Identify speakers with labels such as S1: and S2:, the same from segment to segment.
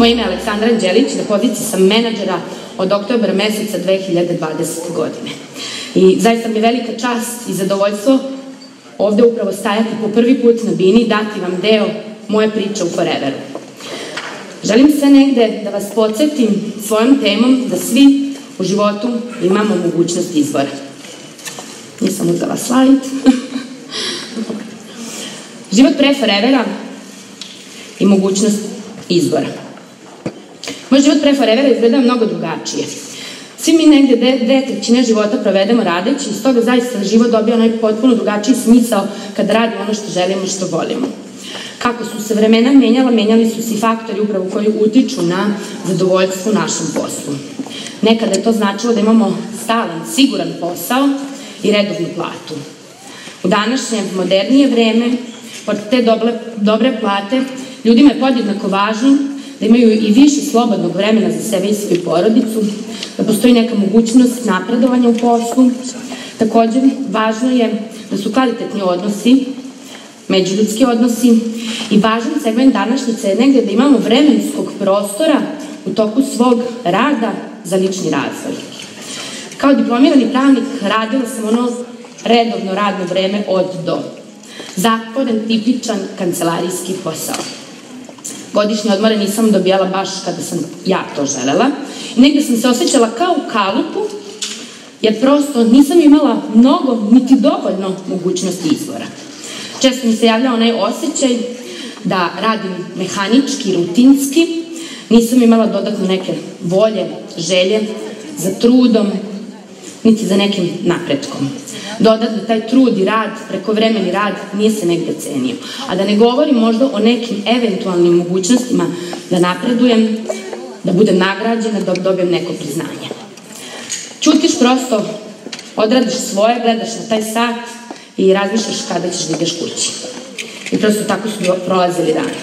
S1: Moje ime je Aleksandra Anđelić, na poziciji sam menadžera od oktobra meseca 2020. godine. I zaista mi je velika čast i zadovoljstvo ovde upravo stajati po prvi put na bini i dati vam deo moje priče u Foreveru. Želim sve negde da vas podsjetim svojom temom da svi u životu imamo mogućnost izbora. Nisam uzela slajd. Život pre Forevera i mogućnost izbora. Moj život pre Forevera izgleda mnogo drugačije. Svi mi negde 2/3 života provedemo radeći i s toga zaista život dobija onaj potpuno drugačiji smisao kada radimo ono što želimo i što volimo. Kako su se vremena menjala, menjali su se i faktori upravo koji utiču na zadovoljstvo u našem poslu. Nekada je to značilo da imamo stalan, siguran posao i redovnu platu. U današnje, modernije vreme, pod te dobre plate, ljudima je podjednako važno da imaju i više slobodnog vremena za sebe i svoju porodicu, da postoji neka mogućnost napredovanja u poslu. Također, važno je da su kvalitetni odnosi, međuljudski odnosi i važan segment današnjice je negde da imamo vremenskog prostora u toku svog rada za lični razvoj. Kao diplomirani pravnik radila sam ono redovno radno vreme od do. Zatvoren, tipičan kancelarijski posao. Godišnje odmore nisam dobijala baš kada sam ja to želela. I negde sam se osjećala kao u kalupu, jer prosto nisam imala mnogo, niti dovoljno mogućnosti izbora. Često mi se javlja onaj osjećaj da radim mehanički, rutinski, nisam imala dodatno neke volje, želje za trudom, niti za nekim napretkom. Dodatno taj trud i rad, prekovremeni rad, nije se negde cenio. A da ne govorim možda o nekim eventualnim mogućnostima da napredujem, da budem nagrađena, da dobijem neko priznanje. Ćutiš prosto, odradiš svoje, gledaš na taj sat i razmišljaš kada ćeš da ideš kući. I prosto tako su prolazili dani.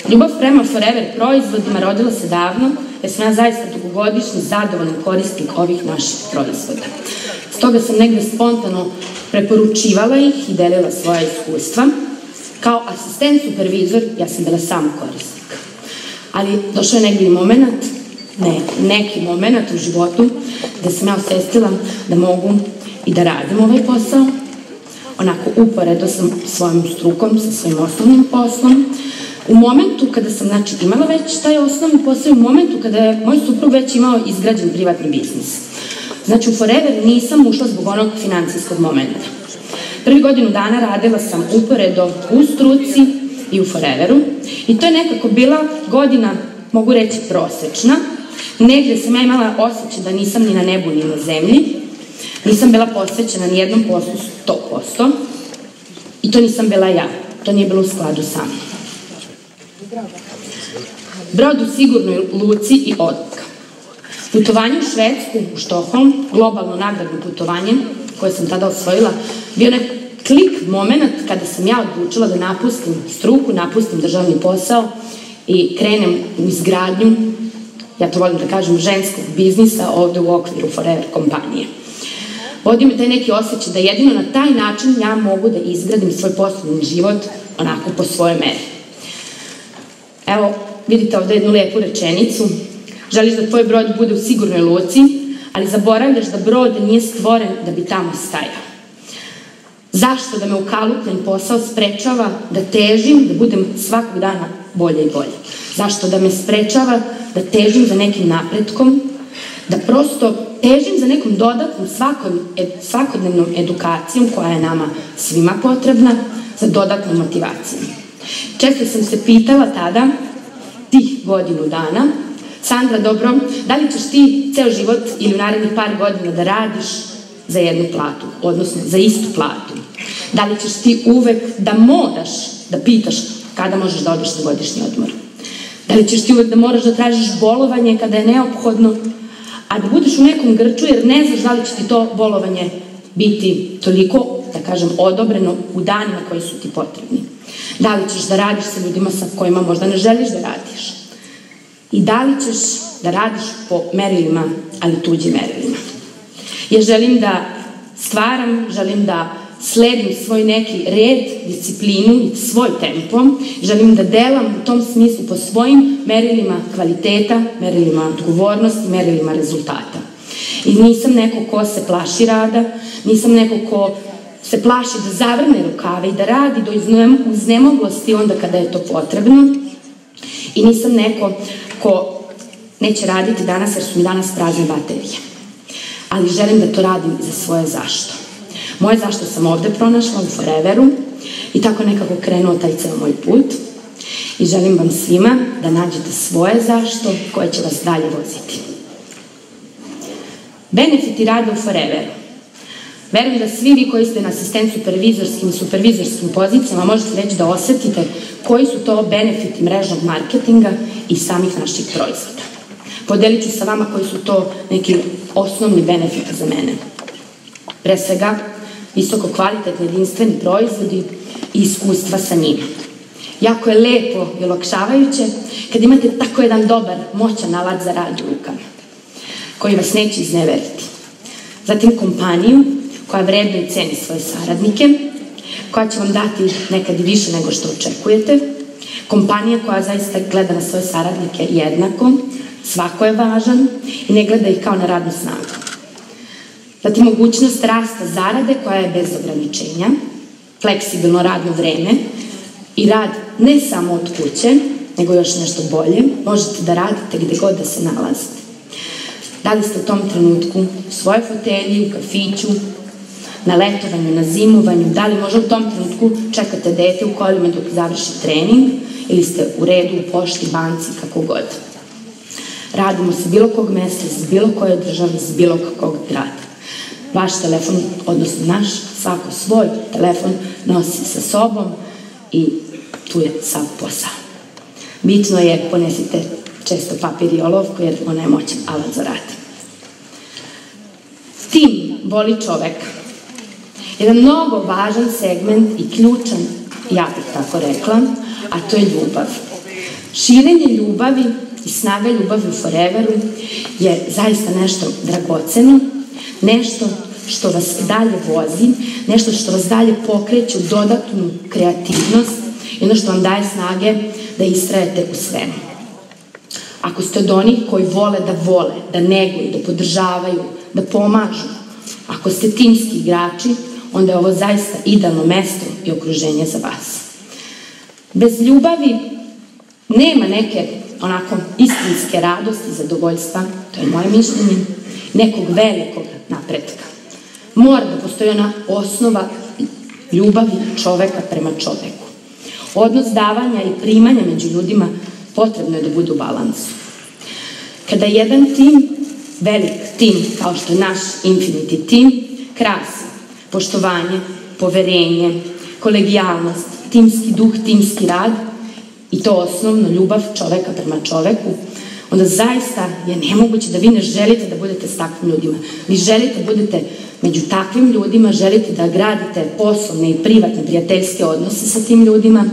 S1: Ljubav prema Forever proizvodima rodila se davno, jer sam ja zaista dugogodišnji zadovoljan korisnik ovih naših proizvoda. Stoga sam negde spontano preporučivala ih i delila svoja iskustva. Kao asistent supervizor, ja sam bila samo korisnik. Ali došao je negdje i moment, neki moment u životu, gde sam ja osvestila da mogu i da radim ovaj posao, onako uporedo sa svojom strukom, sa svojim osnovnim poslom. U momentu kada sam imala već taj osnovni posao, u momentu kada je moj suprug već imao izgrađen privatni biznis. Znači, u Forever nisam ušla zbog onog financijskog momenta. Prvi godinu dana radila sam uporedo u struci i u Foreveru i to je nekako bila godina, mogu reći, prosečna. Negde sam ja imala osjećaj da nisam ni na nebu ni na zemlji, nisam bila posvećena ni jednom poslu 100% i to nisam bila ja, to nije bilo u skladu sa mnom. Brod u sigurnoj luci i odluka. Putovanje u Švedsku, u Štokholm, globalno nagradno putovanje koje sam tada osvojila, bio onaj klik moment kada sam ja odlučila da napustim struku, napustim državni posao i krenem u izgradnju, ja to volim da kažem, ženskog biznisa ovde u okviru Forever kompanije. Vodio mi taj neki osjećaj da jedino na taj način ja mogu da izgradim svoj poslovni život onako po svojoj meri. Evo, vidite ovde jednu lepu rečenicu. Želiš da tvoj brod bude u sigurnoj luci, ali zaboravljaš da brod nije stvoren da bi tamo stajao. Zašto da me ukalupljen posao sprečava da težim, da budem svakog dana bolje i bolje? Zašto da me sprečava da težim za nekim napretkom, da prosto težim za nekom dodatnom svakodnevnom edukacijom koja je nama svima potrebna, za dodatnom motivacijom? Često sam se pitala tada, tih godinu dana, Sandra, dobro, da li ćeš ti ceo život ili u narednih par godina da radiš za jednu platu, odnosno za istu platu? Da li ćeš ti uvek da moraš da pitaš kada možeš da odeš za godišnji odmor? Da li ćeš ti uvek da moraš da tražiš bolovanje kada je neophodno, a da budeš u nekom grču jer ne znaš da li će ti to bolovanje biti toliko, da kažem, odobreno u danima koji su ti potrebni? Da li ćeš da radiš sa ljudima sa kojima možda ne želiš da radiš? I da li ćeš da radiš po merilima, ali tuđim merilima? Ja želim da stvaram, želim da sledim svoj neki red, disciplinu i svoj tempo. Želim da delam u tom smislu po svojim merilima kvaliteta, merilima odgovornosti, merilima rezultata. I nisam neko ko se plaši rada, nisam neko ko se plaši da zavrne rukave i da radi do iznemoglosti onda kada je to potrebno. I nisam neko ko neće raditi danas jer su mi danas prazne baterije. Ali želim da to radim za svoje zašto. Moje zašto sam ovde pronašla u Foreveru i tako nekako krenuo taj ceo moj put. I želim vam svima da nađete svoje zašto koje će vas dalje voziti. Benefiti rada u Foreveru. Verujem da svi vi koji ste na asistent supervizorskim i supervizorskim pozicijama možete već da osetite koji su to benefiti mrežnog marketinga i samih naših proizvoda. Podelit ću sa vama koji su to neki osnovni benefiti za mene. Pre svega, visoko kvalitetni jedinstveni proizvodi i iskustva sa njima. Jako je lepo i olakšavajuće kad imate tako jedan dobar, moćan alat za rad u rukama, koji vas neće izneveriti. Zatim kompaniju koja vredno i ceni svoje saradnike, koja će vam dati nekad i više nego što očekujete. Kompanija koja zaista gleda na svoje saradnike jednako, svako je važan i ne gleda ih kao na radnu snagu. Zatim mogućnost rasta zarade koja je bez ograničenja, fleksibilno radno vreme i rad ne samo od kuće, nego još nešto bolje, možete da radite gde god da se nalazite. Da li ste u tom trenutku u svojoj fotelji, u kafiću, na letovanju, na zimovanju, da li možda u tom trenutku čekate dete u kolima dok završi trening ili ste u redu u pošti, banci, kako god. Radimo sa bilo kog mesta, sa bilo koje države, sa bilo kakvog grada. Vaš telefon, odnosno naš, svako svoj telefon nosi sa sobom i tu je sav posao. Bitno je ponesite često papir i olovku jer ona je moćan alat za rad. Tim voli čoveka. Jedan mnogo važan segment i ključan, ja bih tako rekla, a to je ljubav. Širenje ljubavi i snaga ljubavi u Foreveru je zaista nešto dragoceno, nešto što vas dalje vozi, nešto što vas dalje pokreće u dodatnu kreativnost i ono što vam daje snage da istrajete u svemu. Ako ste od onih koji vole, da neguju, da podržavaju, da pomažu, ako ste timski igrači, onda je ovo zaista idealno mesto i okruženje za vas. Bez ljubavi nema neke onako istinske radosti, zadovoljstva, to je moje mišljenje, nekog velikog napretka. Mora da postoji ona osnova ljubavi čoveka prema čoveku. Odnos davanja i primanja među ljudima potrebno je da bude u balansu. Kada jedan tim, velik tim kao što je naš Infinity tim, krasi poštovanje, poverenje, kolegijalnost, timski duh, timski rad i to osnovno ljubav čoveka prema čoveku, onda zaista je nemoguće da vi ne želite da budete s takvim ljudima. Vi želite da budete među takvim ljudima, želite da gradite poslovne i privatne prijateljske odnose sa tim ljudima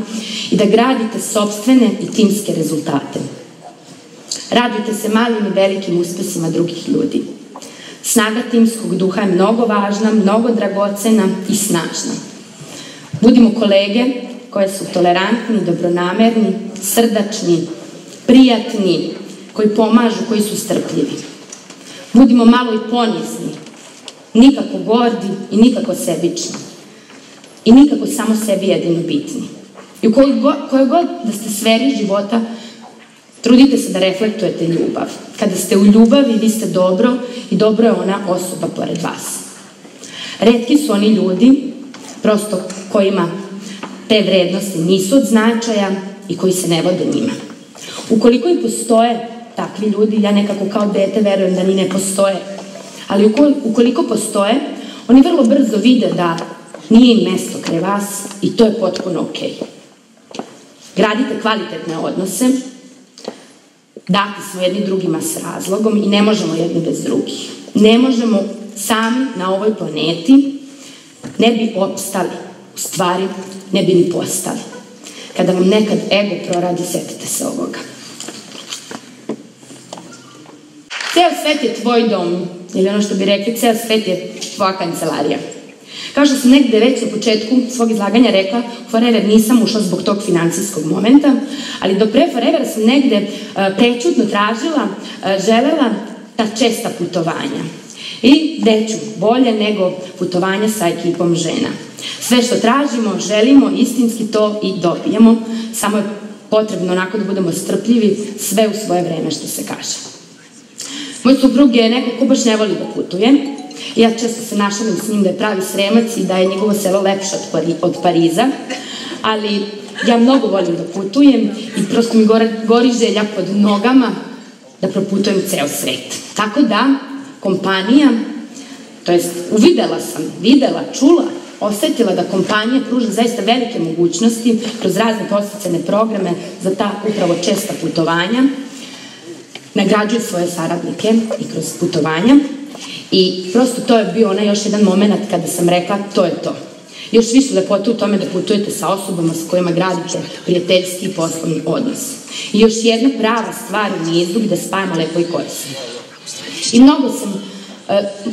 S1: i da gradite sopstvene i timske rezultate. Radujte se malim i velikim uspesima drugih ljudi. Snaga timskog duha je mnogo važna, mnogo dragocena i snažna. Budimo kolege koje su tolerantni, dobronamerni, srdačni, prijatni, koji pomažu, koji su strpljivi. Budimo malo i ponizni, nikako gordi i nikako sebični. I nikako samo sebi jedino bitni. I u kojoj god da ste sferi života, trudite se da reflektujete ljubav. Kada ste u ljubavi, vi ste dobro i dobro je ona osoba pored vas. Retki su oni ljudi, prosto kojima te vrednosti nisu od značaja i koji se ne vode njima. Ukoliko i postoje takvi ljudi, ja nekako kao dete verujem da ni ne postoje, ali ukoliko postoje, oni vrlo brzo vide da nije im mesto kraj vas i to je potpuno okej. Gradite kvalitetne odnose, dati smo jedni drugima s razlogom i ne možemo jedni bez drugih. Ne možemo sami na ovoj planeti, ne bi opstali, u stvari ne bi ni postali. Kada vam nekad ego proradi, setite se ovoga. Ceo svet je tvoj dom, ili ono što bi rekli, ceo svet je tvoja kancelarija. Kao što sam negde već na početku svog izlaganja rekla, u Forever nisam ušla zbog tog financijskog momenta, ali do pre Forevera sam negde prećutno tražila, želela ta česta putovanja. I gde ću bolje nego putovanja sa ekipom žena. Sve što tražimo, želimo, istinski to i dobijemo, samo je potrebno onako da budemo strpljivi, sve u svoje vreme, što se kaže. Moj suprug je neko ko baš ne voli da putuje. Ja često se našalim s njim da je pravi Sremac i da je njegovo selo lepše od Pariza, ali ja mnogo volim da putujem i prosto mi gori želja pod nogama da proputujem ceo svet. Tako da, kompanija, to jest videla, čula, osetila da kompanija pruža zaista velike mogućnosti kroz razne podsticajne programe za ta upravo česta putovanja, nagrađuje svoje saradnike i kroz putovanja i prosto to je bio onaj još jedan moment kada sam rekla to je to. Još više lepote u tome da putujete sa osobama s kojima gradite prijateljski i poslovni odnos. I još jedna prava stvar u nizu gde spajamo lepo i korisno. I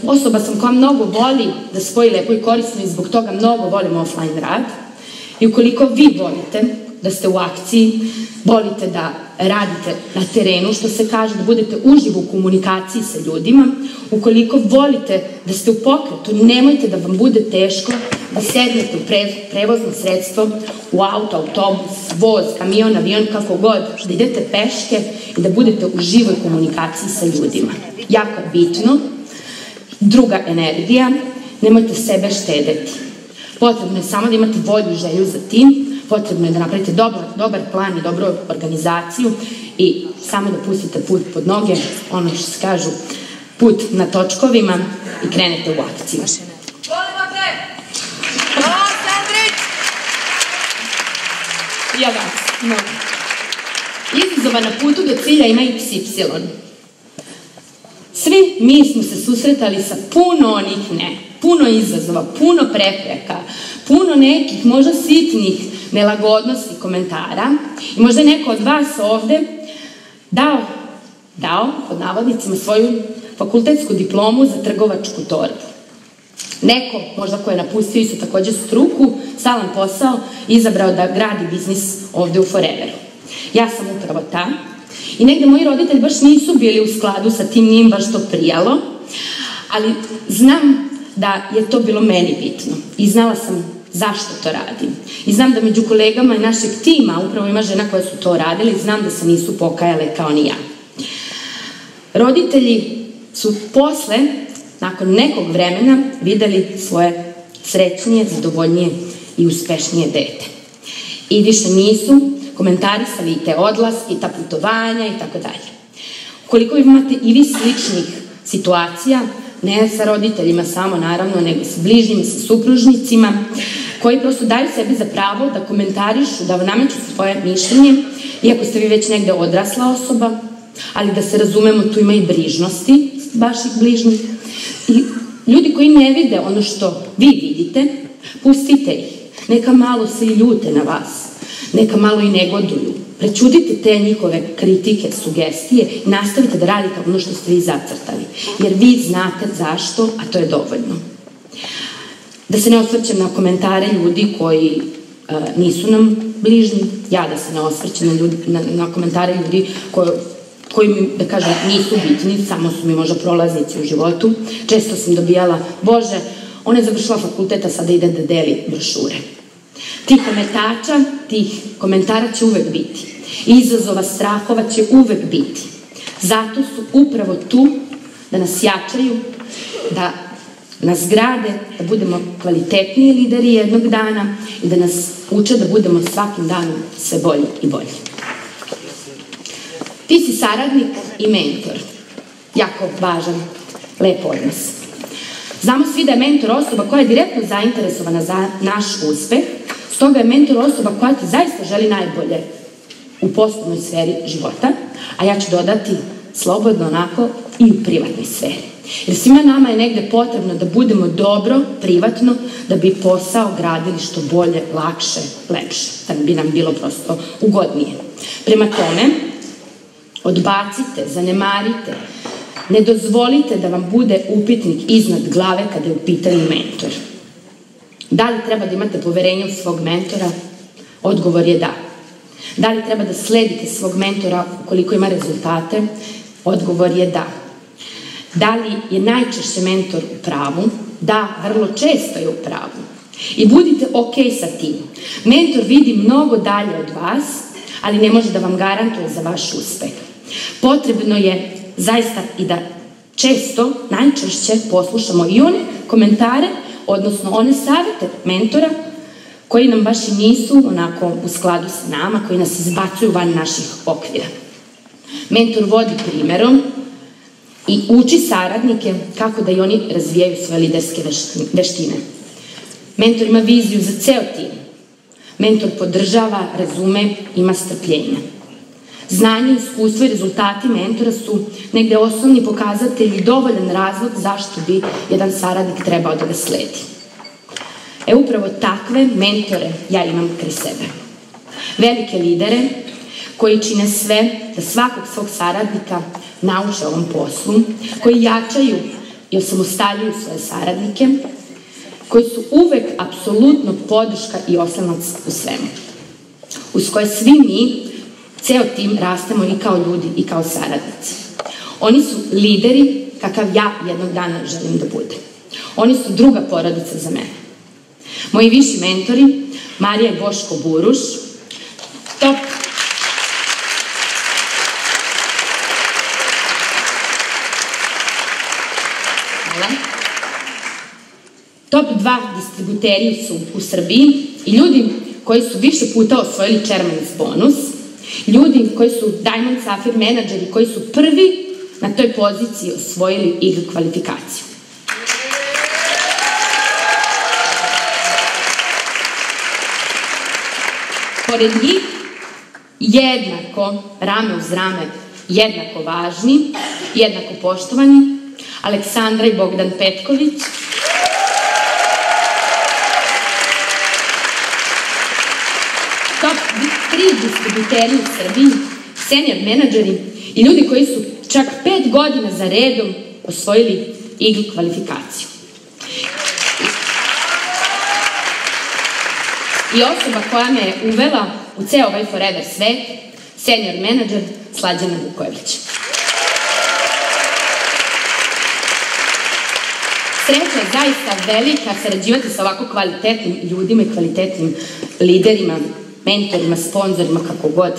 S1: osoba sam koja mnogo voli da spoji lepo i korisno i zbog toga mnogo volim offline rad. I ukoliko vi volite da ste u akciji, volite da radite na terenu, što se kaže, da budete uživo u komunikaciji sa ljudima, ukoliko volite da ste u pokretu, nemojte da vam bude teško da sednete u prevozno sredstvo, u auto, autobus, voz, kamion, avion, kako god, da idete peške i da budete u živoj komunikaciji sa ljudima. Jako bitno. Druga energija, nemojte sebe štedeti. Potrebno je samo da imate volju i želju za tim, potrebno je da napravite dobar plan i dobru organizaciju i samo da pustite put pod noge, ono što se kažu, put na točkovima i krenete u akciju.
S2: Volimo te! Hvala, Sandrić!
S1: Ja vas, izazova na putu do cilja ima XY. Svi mi smo se susretali sa puno onih puno izazova, puno prepreka, puno nekih možda sitnih nelagodnosti komentara i možda neko od vas ovde dao, pod navodnicima, svoju fakultetsku diplomu za trgovačku torbu. Neko, možda ko je napustio isto takođe struku, stalan posao, izabrao da gradi biznis ovde u Foreveru. Ja sam upravo ta. I negde moji roditelji baš nisu bili u skladu sa tim, njim baš to prijalo, ali znam da je to bilo meni bitno i znala sam zašto to radim. I znam da među kolegama i našeg tima upravo ima žena koje su to radile i znam da se nisu pokajale kao ni ja. Roditelji su posle, nakon nekog vremena, videli svoje srećnije, zadovoljnije i uspešnije dete. I više nisu komentarisali i te odlaske, i ta putovanja i tako dalje. Ukoliko imate i vi sličnih situacija, ne sa roditeljima samo naravno, nego sa bližnjima, sa supružnicima, koji prosto daju sebi za pravo da komentarišu, da nameću svoje mišljenje, iako ste vi već negde odrasla osoba, ali da se razumemo, tu ima i brižnosti vaših bližnjih. I ljudi koji ne vide ono što vi vidite, pustite ih. Neka malo se i ljute na vas. Neka malo i negoduju. Prećudite te njihove kritike, sugestije i nastavite da radite ono što ste vi zacrtali. Jer vi znate zašto, a to je dovoljno. Da se ne osvrćem na komentare ljudi koji nisu nam bližnji, ja da se ne osvrćem na komentare ljudi koji mi, da kažem, nisu bitni, samo su mi možda prolaznici u životu. Često sam dobijala, Bože, ona je završila fakulteta, sada ide da deli brošure. Tih komentara će uvek biti. Izazova, strahova će uvek biti. Zato su upravo tu da nas jačaju, da nas grade, da budemo kvalitetniji lideri jednog dana i da nas uče da budemo svakim danom sve bolji i bolji. Ti si saradnik i mentor. Jako važan, lep odnos. Znamo svi da je mentor osoba koja je direktno zainteresovana za naš uspeh, stoga je mentor osoba koja ti zaista želi najbolje u poslovnoj sferi života, a ja ću dodati slobodno onako i u privatnoj sferi. Jer svima nama je negde potrebno da budemo dobro, privatno, da bi posao gradili što bolje, lakše, lepše, da bi nam bilo prosto ugodnije. Prema tome, odbacite, zanemarite, ne dozvolite da vam bude upitnik iznad glave kada je u pitanju mentor. Da li treba da imate poverenje u svog mentora? Odgovor je da. Da li treba da sledite svog mentora ukoliko ima rezultate? Odgovor je da. Da li je najčešće mentor u pravu? Da, vrlo često je u pravu. I budite ok sa tim. Mentor vidi mnogo dalje od vas, ali ne može da vam garantuje za vaš uspeh. Potrebno je zaista i da često, najčešće poslušamo i one komentare, odnosno one savete mentora koji nam baš i nisu onako u skladu sa nama, koji nas izbacuju van naših okvira. Mentor vodi primerom i uči saradnike kako da i oni razvijaju svoje liderske veštine. Mentor ima viziju za ceo tim. Mentor podržava, razume, ima strpljenja. Znanje, iskustvo i rezultati mentora su negde osnovni pokazatelji i dovoljan razlog zašto bi jedan saradnik trebao da ga sledi. Upravo takve mentore ja imam kraj sebe. Velike lidere koji čine sve da svakog svog saradnika nauče ovom poslu, koji jačaju i osamostaljuju svoje saradnike, koji su uvek apsolutno podrška i oslonac u svemu, uz koje svi mi, ceo tim, rastemo i kao ljudi i kao saradnici. Oni su lideri kakav ja jednog dana želim da budem. Oni su druga porodica za mene. Moji viši mentori, Marija i Boško Buruš, top 2 distributeri su u Srbiji i ljudi koji su više puta osvojili Chairman's bonus, ljudi koji su Diamond Safir menadžeri, koji su prvi na toj poziciji osvojili IG kvalifikaciju. Pored njih, jednako, rame uz rame, jednako važni, jednako poštovani, Aleksandra i Bogdan Petković, top 3 distributeri u Srbiji, senior menadžeri i ljudi koji su čak 5 godina za redom osvojili IG kvalifikaciju. I osoba koja me je uvela u ceo ovaj forever svet, senior menadžer Slađana Vukojević. Sreća je zaista velika sarađivati sa ovako kvalitetnim ljudima i kvalitetnim liderima, mentorima, sponzorima, kako god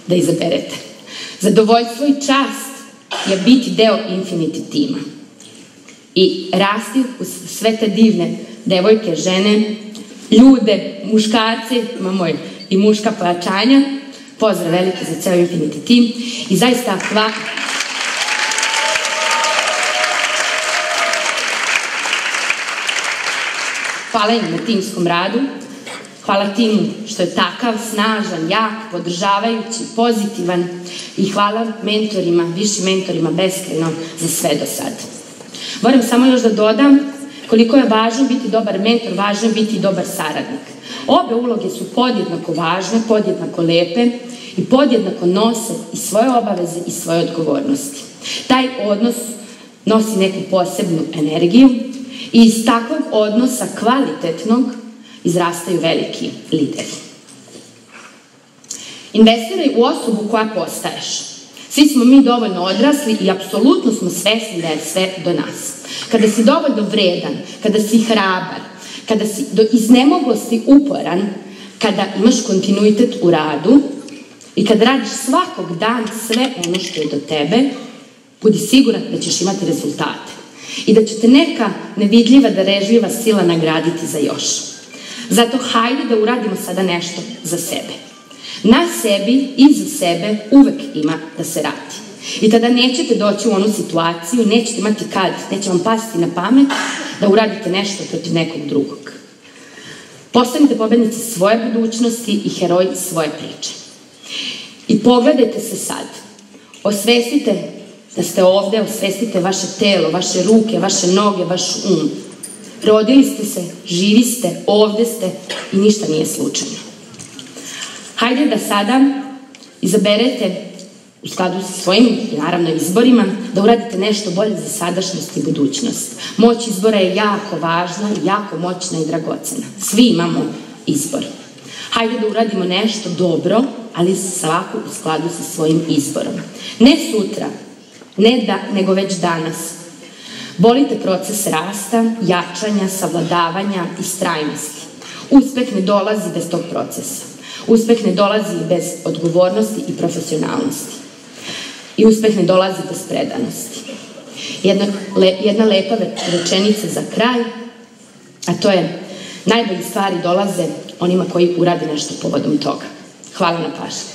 S1: da izaberete. Zadovoljstvo i čast je biti deo Infinity tima i rasti uz sve te divne devojke, žene, ljude, muškarce, imamo i muška pojačanja. Pozdrav veliki za ceo Infinity tim i zaista hvala im na timskom radu. Hvala timu što je takav, snažan, jak, podržavajući, pozitivan i hvala mentorima, višim mentorima beskrajno za sve do sad. Moram samo još da dodam koliko je važno biti dobar mentor, važno je biti dobar saradnik. Obe uloge su podjednako važne, podjednako lepe i podjednako nose i svoje obaveze i svoje odgovornosti. Taj odnos nosi neku posebnu energiju i iz takvog odnosa kvalitetnog izrastaju veliki lideri. Investiraj u osobu koja postaješ. Svi smo mi dovoljno odrasli i apsolutno smo svesni da je sve do nas. Kada si dovoljno vredan, kada si hrabar, kada si do iznemoglosti uporan, kada imaš kontinuitet u radu i kada radiš svakog dana sve ono što je do tebe, budi siguran da ćeš imati rezultate i da će te neka nevidljiva, darežljiva sila nagraditi za još. Zato hajde da uradimo sada nešto za sebe. Na sebi i za sebe uvek ima da se radi. I tada nećete doći u onu situaciju, nećete imati kad, neće vam pasti na pamet da uradite nešto protiv nekog drugog. Postanite pobednici svoje budućnosti i heroji svoje priče. I pogledajte se sad. Osvestite da ste ovde, osvestite vaše telo, vaše ruke, vaše noge, vaš um. Rodili ste se, živi ste, ovde ste i ništa nije slučajno. Hajde da sada izaberete u skladu sa svojim, naravno, izborima, da uradite nešto bolje za sadašnjost i budućnost. Moć izbora je jako važna, jako moćna i dragocena. Svi imamo izbor. Hajde da uradimo nešto dobro, ali svako u skladu sa svojim izborom. Ne sutra, nego već danas. Volite proces rasta, jačanja, savladavanja i strajnosti. Uspeh ne dolazi bez tog procesa. Uspeh ne dolazi bez odgovornosti i profesionalnosti. I uspeh ne dolazi bez predanosti. Jedna lepa rečenica za kraj, a to je: najbolje stvari dolaze onima koji urade nešto povodom toga. Hvala na pažnji.